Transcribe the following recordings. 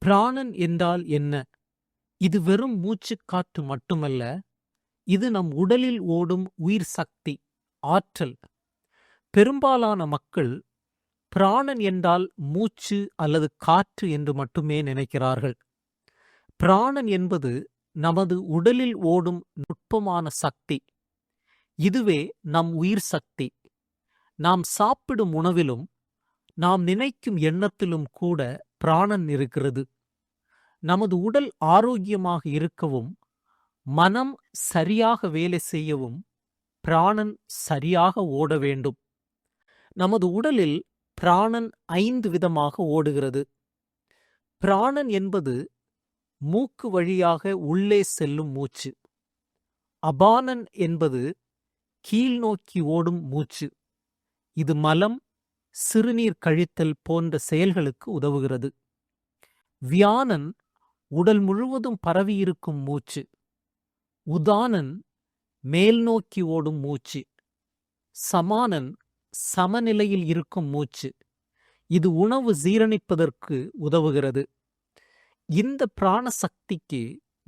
பிராணன் என்றால் என்ன? இது வெறும் மூச்சுக்காற்று மட்டுமல்ல, இது நம் உடலில் ஓடும் உயிர் சக்தி, ஆற்றல். பெரும்பாலான மக்கள் பிராணன் என்றால் மூச்சு அல்லது காற்று என்று மட்டுமே நினைக்கிறார்கள். பிராணன் என்பது நமது உடலில் ஓடும் நுட்பமான சக்தி. இதுவே நம் உயிர் சக்தி. நாம் சாப்பிடும் உணவிலும் நாம் நினைக்கும் எண்ணத்திலும் கூட பிராணன் இருக்கிறது. நமது உடல் ஆரோக்கியமாக இருக்கவும், மனம் சரியாக வேலை செய்யவும் பிராணன் சரியாக ஓட வேண்டும். நமது உடலில் பிராணன் 5 விதமாக ஓடுகிறது. பிராணன் என்பது மூக்கு வழியாக உள்ளே செல்லும் மூச்சு. அபானன் என்பது கீழ்நோக்கி ஓடும் மூச்சு. இது மலம், சிறுநீர் கழித்தல் போன்ற செயல்களுக்கு உதவுகிறது. வியானன் உடல் முழுவதும் பரவியிருக்கும் மூச்சு. உதானன் மேல் நோக்கி ஓடும் மூச்சு. சமானன் சமநிலையில் இருக்கும் மூச்சு. இது உணவு ஜீரணிப்பதற்கு உதவுகிறது. இந்த பிராண சக்திக்கு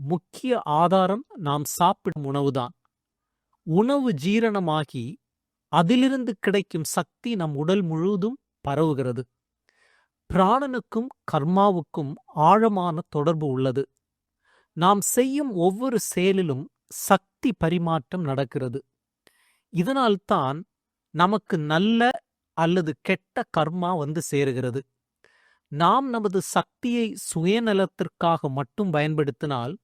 முக்கிய ஆதாரம் நாம் சாப்பிடும் உணவுதான். உணவு ஜீரணமாகி அதிலிருந்து கிடைக்கும் சக்தி நம் உடல் முழுவதும் பரவுகிறது. பிராணனுக்கும் கர்மாவுக்கும் ஆழமான தொடர்பு உள்ளது. நாம் செய்யும் ஒவ்வொரு செயலிலும் சக்தி பரிமாற்றம் நடக்கிறது. இதனால்தான் நமக்கு நல்ல அல்லது கெட்ட கர்மா வந்து சேருகிறது. நாம் நமது சக்தியை சுயநலத்திற்காக மட்டும் பயன்படுத்தினால்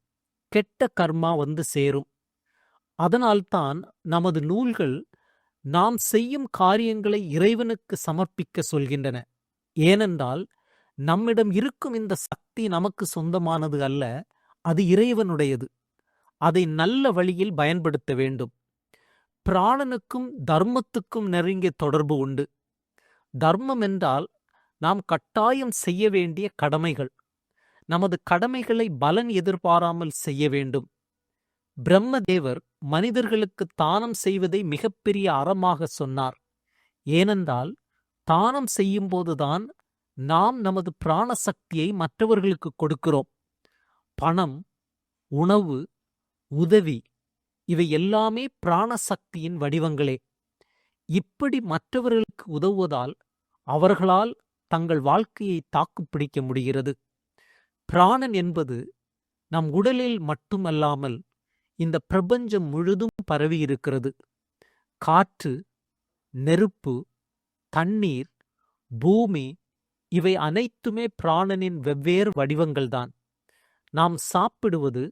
கெட்ட கர்மா வந்து சேரும். அதனால்தான் நமது நூல்கள் நாம் செய்யும் காரியங்களை இறைவனுக்கு சமர்ப்பிக்க சொல்கின்றன. ஏனென்றால் நம்மிடம் இருக்கும் இந்த சக்தி நமக்கு சொந்தமானது அல்ல, அது இறைவனுடையது. அதை நல்ல வழியில் பயன்படுத்த வேண்டும். பிராணனுக்கும் தர்மத்துக்கும் நெருங்கிய தொடர்பு உண்டு. தர்மம் என்றால் நாம் கட்டாயம் செய்ய வேண்டிய கடமைகள். நமது கடமைகளை பலன் எதிர்பாராமல் செய்ய வேண்டும். பிரம்மதேவர் மனிதர்களுக்கு தானம் செய்வதை மிகப்பெரிய அறமாக சொன்னார். ஏனென்றால் தானம் செய்யும்போதுதான் நாம் நமது பிராண சக்தியை மற்றவர்களுக்கு கொடுக்கிறோம். பணம், உணவு, உதவி இவை எல்லாமே பிராணசக்தியின் வடிவங்களே. இப்படி மற்றவர்களுக்கு உதவுவதால் அவர்களால் தங்கள் வாழ்க்கையை தாக்குப்பிடிக்க முடிகிறது. பிராணன் என்பது நம் உடலில் மட்டுமல்லாமல் இந்த பிரபஞ்சம் முழுதும் பரவியிருக்கிறது. காற்று, நெருப்பு, தண்ணீர், பூமி இவை அனைத்துமே பிராணனின் வெவ்வேறு வடிவங்கள்தான். நாம் சாப்பிடுவது,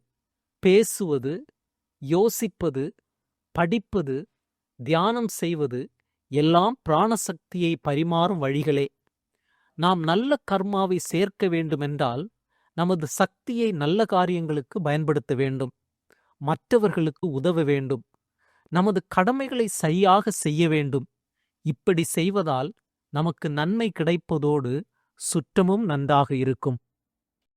பேசுவது, யோசிப்பது, படிப்பது, தியானம் செய்வது எல்லாம் பிராணசக்தியை பரிமாறும் வழிகளே. நாம் நல்ல கர்மாவை சேர்க்க வேண்டுமென்றால் நமது சக்தியை நல்ல காரியங்களுக்கு பயன்படுத்த வேண்டும். மற்றவர்களுக்கு உதவ வேண்டும். நமது கடமைகளை சரியாக செய்ய வேண்டும். இப்படி செய்வதால் நமக்கு நன்மை கிடைப்பதோடு சுற்றமும் நன்றாக இருக்கும்.